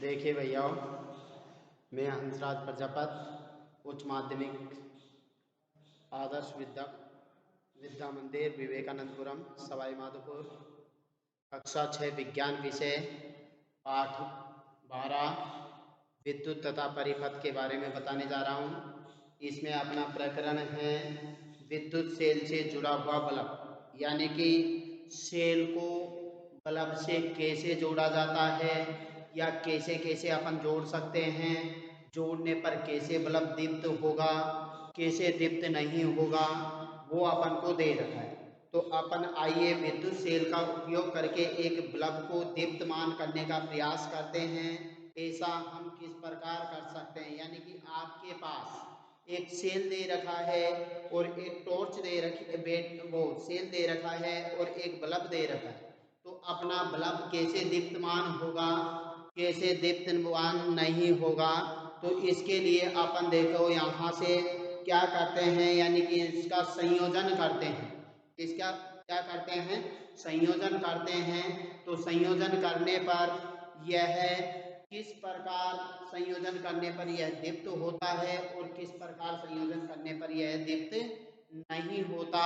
देखिए भैया, मैं हंसराज प्रजापत उच्च माध्यमिक आदर्श विद्या मंदिर विवेकानंदपुरम सवाई माधोपुर कक्षा 6 विज्ञान विषय पाठ 12 विद्युत तथा परिपथ के बारे में बताने जा रहा हूँ। इसमें अपना प्रकरण है विद्युत सेल से जुड़ा हुआ बल्ब, यानी कि सेल को बल्ब से कैसे जोड़ा जाता है या कैसे कैसे अपन जोड़ सकते हैं, जोड़ने पर कैसे बल्ब दीप्त होगा, कैसे दीप्त नहीं होगा, वो अपन को दे रखा है। तो अपन आइए विद्युत सेल का उपयोग करके एक बल्ब को दीप्तमान करने का प्रयास करते हैं। ऐसा हम किस प्रकार कर सकते हैं, यानी कि आपके पास एक सेल दे रखा है और एक टॉर्च दे रखी, वो सेल दे रखा है और एक बल्ब दे रखा है। तो अपना बल्ब कैसे दीप्तमान होगा, कैसे दीप्तमान नहीं होगा, तो इसके लिए अपन देखो यहाँ से क्या करते हैं, यानी कि इसका संयोजन करते हैं। इसका क्या करते हैं, संयोजन करते हैं। तो संयोजन करने पर यह किस प्रकार संयोजन करने पर यह दीप्त होता है और किस प्रकार संयोजन करने पर यह दीप्त नहीं होता,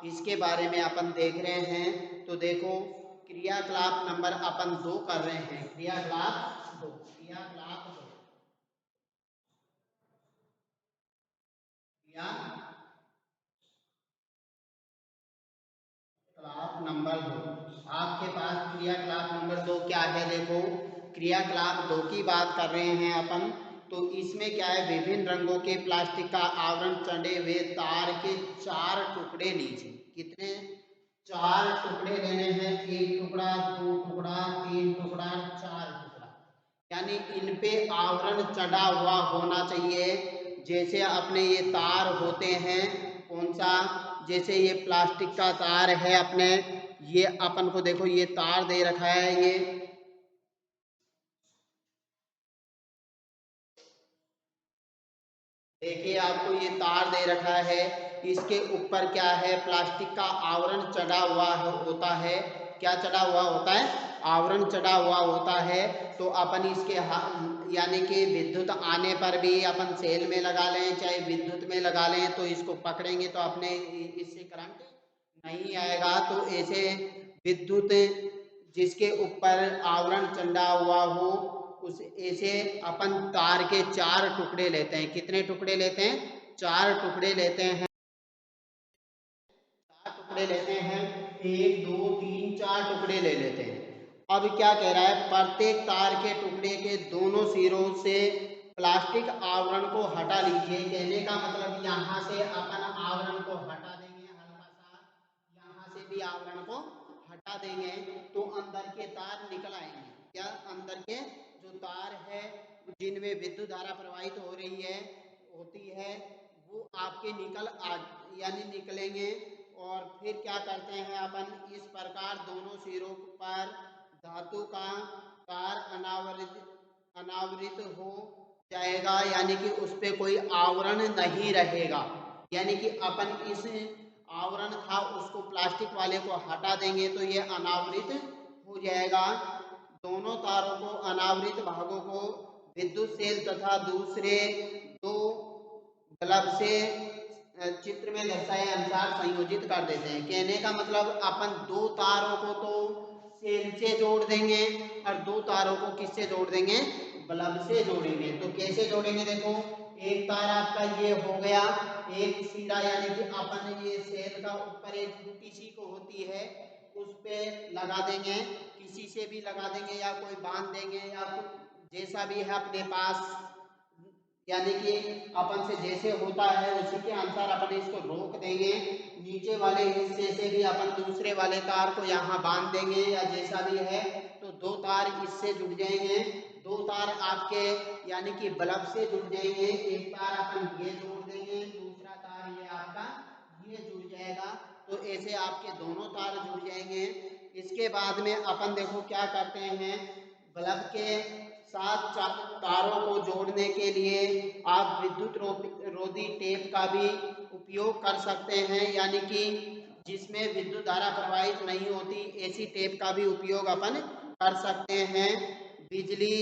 इसके बारे में अपन देख रहे हैं। तो देखो, क्रियाकलाप नंबर अपन 2 कर रहे हैं। क्रियाकलाप 2 क्रियाकलाप नंबर 2। आपके पास क्रियाकलाप नंबर 2 क्या है? देखो, क्रियाकलाप 2 की बात कर रहे हैं अपन। तो इसमें क्या है, विभिन्न रंगों के प्लास्टिक का आवरण चढ़े हुए तार के 4 टुकड़े लीजिए। कितने? 4 टुकड़े लेने हैं। 1 टुकड़ा, 2 टुकड़ा, 3 टुकड़ा, 4 टुकड़ा, यानी इन पे आवरण चढ़ा हुआ होना चाहिए। जैसे अपने ये तार होते हैं, कौन सा, जैसे ये प्लास्टिक का तार है अपने, ये अपन को देखो ये तार दे रखा है। ये देखिए, आपको ये तार दे रखा है, इसके ऊपर क्या है, प्लास्टिक का आवरण चढ़ा हुआ होता है। क्या चढ़ा हुआ होता है? आवरण चढ़ा हुआ होता है। तो अपन इसके यानी कि विद्युत आने पर भी अपन सेल में लगा लें चाहे विद्युत में लगा लें, तो इसको पकड़ेंगे तो अपने इससे करंट नहीं आएगा। तो ऐसे विद्युत जिसके ऊपर आवरण चढ़ा हुआ हो, उस ऐसे अपन तार के 4 टुकड़े लेते हैं। कितने टुकड़े लेते हैं? 4 टुकड़े लेते हैं। 4 टुकड़े लेते हैं। 1 2 3 4 टुकड़े ले लेते हैं। अब क्या कह रहा है, प्रत्येक तार के टुकड़े के दोनों सिरों से प्लास्टिक आवरण को हटा लीजिए। कहने का मतलब यहाँ से अपन आवरण को हटा देंगे, हल्का सा यहाँ से भी आवरण को हटा देंगे, तो अंदर के तार निकल आएंगे। क्या? अंदर के जो तार है जिनमें विद्युत धारा प्रवाहित हो रही है, होती है, वो आपके यानी निकलेंगे। और फिर क्या करते हैं अपन, इस प्रकार दोनों सिरों पर धातु का तार अनावृत हो जाएगा, यानी कि उस पे कोई आवरण नहीं रहेगा। यानी कि अपन इस आवरण था उसको प्लास्टिक वाले को हटा देंगे तो ये अनावृत हो जाएगा। दोनों तारों को, अनावृत भागों को विद्युत सेल तथा दूसरे 2 बल्ब से चित्र में दर्शाए अनुसार संयोजित कर देते हैं। कहने का मतलब अपन 2 तारों को तो सेल से जोड़ देंगे और 2 तारों को किससे जोड़ देंगे? बल्ब से जोड़ेंगे। तो कैसे जोड़ेंगे? देखो, एक तार आपका ये हो गया, एक सिरा, यानी कि अपन ये सेल का ऊपर एक टूटी सी को होती है, उस पे लगा देंगे। किसी से भी लगा देंगे या कोई बांध देंगे या जैसा भी है अपने पास, यानी कि अपन से जैसे होता है उसी के अनुसार अपन इसको रोक देंगे। नीचे वाले हिस्से से भी अपन दूसरे वाले तार को यहाँ बांध देंगे या जैसा भी है। तो 2 तार इससे जुड़ जाएंगे, 2 तार आपके यानी कि बल्ब से जुड़ जाएंगे। एक तार अपन ये जोड़ देंगे, दूसरा तार ये आपका ये जुड़ जाएगा। तो ऐसे आपके दोनों तार जुड़ जाएंगे। इसके बाद में अपन देखो क्या करते हैं, बल्ब के साथ तारों को जोड़ने के लिए आप विद्युत रोधी टेप का भी उपयोग कर सकते हैं, यानी कि जिसमें विद्युत धारा प्रवाहित नहीं होती, ऐसी टेप का भी उपयोग अपन कर सकते हैं। बिजली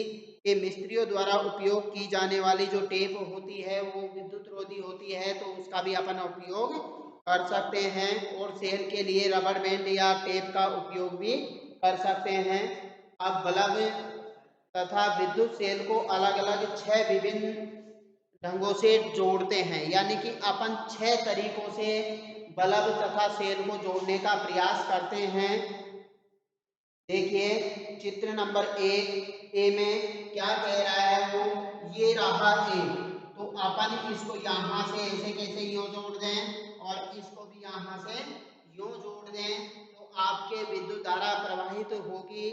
ये मिस्त्रियों द्वारा उपयोग की जाने वाली जो टेप होती है वो विद्युत रोधी होती है, तो उसका भी अपन उपयोग कर सकते हैं। और सेल के लिए रबर बैंड या टेप का उपयोग भी कर सकते हैं। अब बल्ब तथा विद्युत सेल को अलग अलग 6 विभिन्न ढंगों से जोड़ते हैं, यानी कि अपन 6 तरीकों से बल्ब तथा सेल को जोड़ने का प्रयास करते हैं। देखिए चित्र नंबर 1 ए में क्या कह रहा है, वो ये रहा ए, तो अपन इसको यहाँ से ऐसे कैसे यूं जोड़ दें और इसको भी यहाँ से यूं जोड़ दें, तो आपके विद्युत धारा प्रवाहित होगी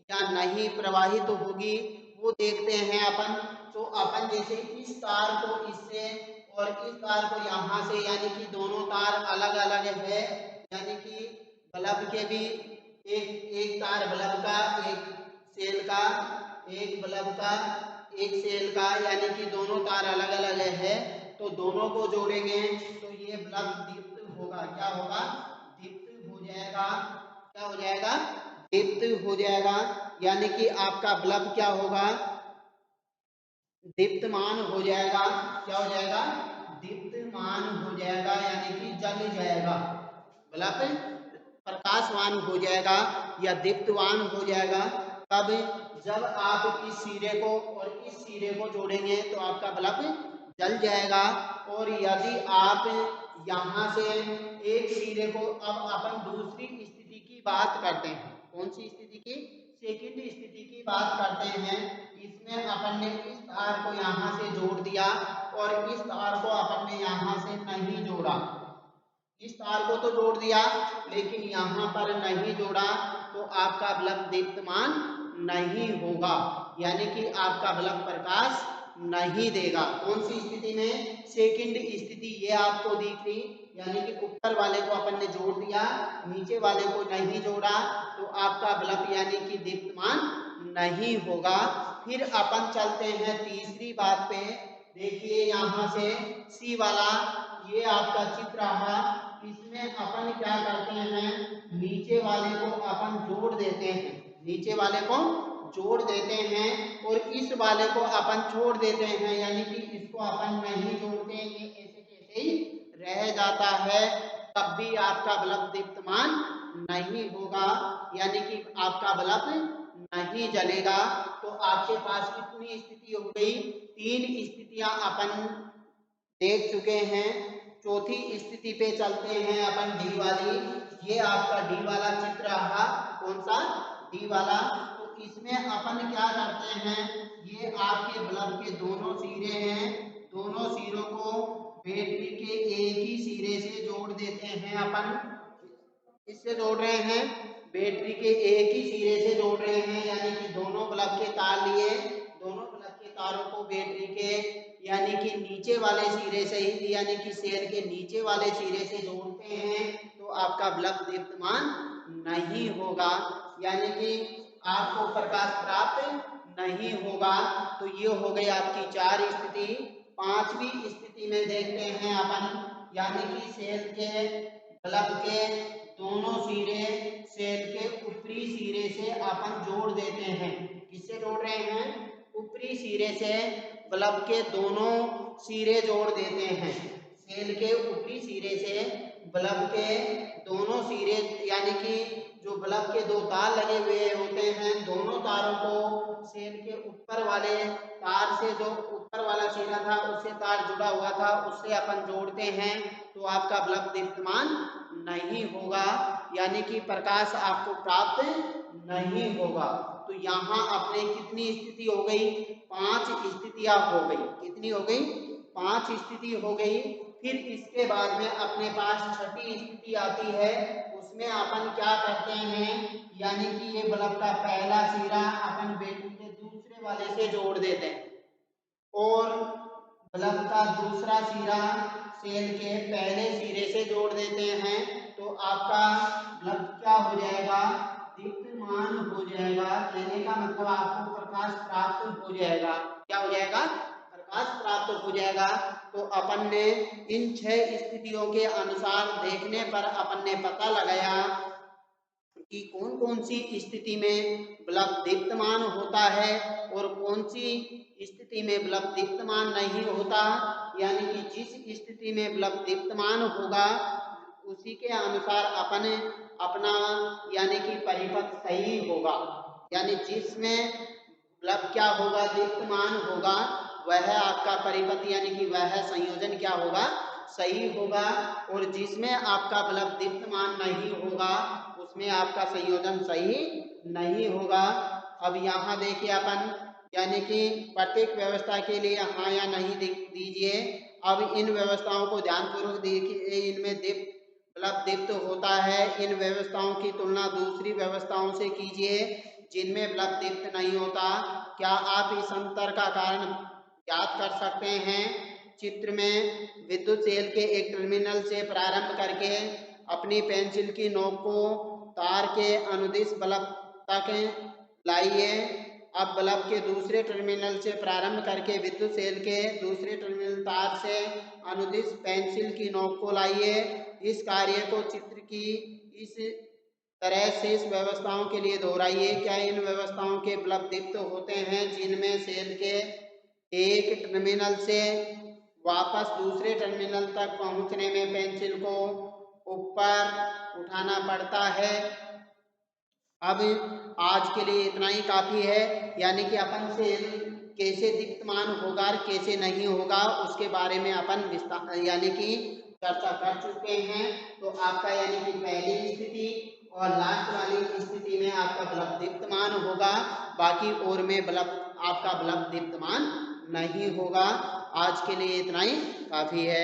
या नहीं प्रवाहित होगी वो देखते हैं अपन। तो अपन जैसे इस तार को इससे और इस तार को यहाँ से, यानी कि दोनों तार अलग अलग है, यानी कि बल्ब के भी एक तार बल्ब का, एक सेल का, एक बल्ब का, एक सेल का, यानी कि दोनों तार अलग अलग है। तो दोनों को जोड़ेंगे तो ये बल्ब दीप्त होगा। क्या होगा? दीप्त हो जाएगा। क्या हो जाएगा? दीप्त हो जाएगा, यानी कि आपका बल्ब क्या होगा? दीप्तमान हो जाएगा। क्या हो जाएगा? दीप्तमान हो जाएगा, यानी कि जल जाएगा। बल्ब प्रकाशवान हो जाएगा या दीप्तवान हो जाएगा। तब जब आप इस सिरे को और इस सिरे को जोड़ेंगे तो आपका बल्ब जल जाएगा। और यदि आप यहाँ से एक सिरे को, अब अपन दूसरी स्थिति की बात करते हैं। कौन सी स्थिति की? सेकंड स्थिति की बात करते हैं। इसमें अपन ने इस तार को यहाँ से जोड़ दिया और इस तार को अपन ने यहाँ से नहीं जोड़ा। इस तार को तो जोड़ दिया लेकिन यहाँ पर नहीं जोड़ा, तो आपका बल्ब दीप्तमान नहीं होगा, यानी कि आपका बल्ब प्रकाश नहीं देगा। कौन सी स्थिति में? सेकंड स्थिति ये आपको दिख रही, यानी कि ऊपर वाले को अपन ने जोड़ दिया, नीचे वाले को नहीं जोड़ा, तो आपका बल्ब यानी कि दीप्तमान नहीं होगा। फिर अपन चलते हैं तीसरी बात पे। देखिए यहाँ से सी वाला ये आपका चित्र रहा, इसमें अपन क्या करते हैं, नीचे वाले को अपन जोड़ देते हैं, नीचे वाले को जोड़ देते हैं और इस वाले को अपन छोड़ देते हैं, यानी कि इसको अपन नहीं जोड़ते, ये ऐसे कैसे ही रह जाता है। तब भी आपका बल्ब दीप्तमान नहीं होगा, यानी कि आपका बल्ब नहीं जलेगा। तो आपके पास कितनी स्थिति हो गई? 3 स्थितियां अपन देख चुके हैं। चौथी स्थिति पे चलते हैं अपन, डी वाली। ये आपका डी वाला चित्र रहा। कौन सा? डी वाला। तो इसमें अपन क्या करते हैं, ये आपके बल्ब के दोनों सिरे हैं, दोनों सिरों को बैटरी के एक ही सिरे से जोड़ देते हैं अपन। इससे जोड़ रहे हैं, बैटरी के एक ही सिरे से जोड़ रहे हैं, यानी कि दोनों बल्ब के तार लिए, दोनों बल्ब के तारों को बैटरी के यानी कि नीचे वाले सिरे से ही, यानी कि सेल के नीचे वाले सिरे से जोड़ते हैं, तो आपका बल्ब दीप्तमान नहीं होगा, यानी कि आपको प्रकाश प्राप्त नहीं होगा। तो ये हो गई आपकी 4 स्थिति। 5वीं स्थिति में देखते हैं अपन, यानी कि सेल के बल्ब के दोनों सिरे सेल के ऊपरी सिरे से अपन जोड़ देते हैं। किससे जोड़ रहे हैं? ऊपरी सिरे से बल्ब के दोनों सिरे जोड़ देते हैं। सेल के ऊपरी सिरे से बल्ब के दोनों सिरे, यानी कि जो बल्ब के 2 तार लगे हुए होते हैं, दोनों तारों को सेल के ऊपर वाले तार से, जो ऊपर वाला सिरा था उससे तार जुड़ा हुआ था, उससे अपन जोड़ते हैं, तो आपका बल्ब दीप्तमान नहीं होगा, यानी कि प्रकाश आपको प्राप्त नहीं होगा। तो यहाँ अपने कितनी स्थिति हो गई? 5 स्थितियां हो गई। कितनी हो गई? 5 स्थिति हो गई। फिर इसके बाद में अपने पास 6ठी स्थिति आती है। उसमें अपन क्या करते हैं, यानी कि ये बल्ब का पहला सिरा अपन बैटरी के दूसरे वाले से जोड़ देते हैं और बल्ब का दूसरा सिरा सेल के पहले सिरे से जोड़ देते हैं, तो आपका बल्ब क्या हो जाएगा? दीप्तमान हो जाएगा। कहने का मतलब आपको प्रकाश प्राप्त हो जाएगा। क्या हो जाएगा? प्रकाश प्राप्त हो जाएगा। तो अपन ने इन 6 स्थितियों के अनुसार देखने पर अपन ने पता लगाया कि कौन कौन सी स्थिति में बल्ब दीप्तमान होता है और कौन सी स्थिति में बल्ब दीप्तमान नहीं होता, यानी कि जिस स्थिति में बल्ब दीप्तमान होगा उसी के अनुसार अपना यानी कि परिपथ सही होगा। यानी जिसमें बल्ब क्या होगा, दीप्तमान होगा, वह आपका परिपथ यानी कि वह संयोजन क्या होगा, सही होगा। और जिसमें आपका बल्ब दीप्तमान नहीं होगा उसमें आपका संयोजन सही नहीं होगा। अब यहाँ देखिए अपन यानी कि प्रत्येक व्यवस्था के लिए हाँ या नहीं दीजिए। अब इन व्यवस्थाओं को ध्यानपूर्वक देखिए, इनमें बल्ब दीप्त होता है। इन व्यवस्थाओं की तुलना दूसरी व्यवस्थाओं से कीजिए जिनमें बल्ब दीप्त नहीं होता। क्या आप इस अंतर का कारण ज्ञात कर सकते हैं? चित्र में विद्युत सेल के एक टर्मिनल से प्रारंभ करके अपनी पेंसिल की नोक को तार के अनुदिश बल्ब तक लाइए। अब बल्ब के दूसरे टर्मिनल से प्रारंभ करके विद्युत सेल के दूसरे टर्मिनल तार से अनुदिश पेंसिल की नोक को लाइए। इस कार्य को चित्र की इस तरह शेष व्यवस्थाओं के लिए दोहराइए। क्या इन व्यवस्थाओं के बल्ब दीप्त होते हैं जिनमें सेल के एक टर्मिनल से वापस दूसरे टर्मिनल तक पहुंचने में पेंसिल को ऊपर उठाना पड़ता है? अब आज के लिए इतना ही काफ़ी है। यानी कि अपन सेल कैसे दीप्तमान होगा और कैसे नहीं होगा उसके बारे में अपन विस्तार यानी कि चर्चा कर चुके हैं। तो आपका यानी कि पहली स्थिति और लास्ट वाली स्थिति में आपका बल्ब दीप्तमान होगा, बाकी और में आपका बल्ब दीप्तमान नहीं होगा। आज के लिए इतना ही काफ़ी है।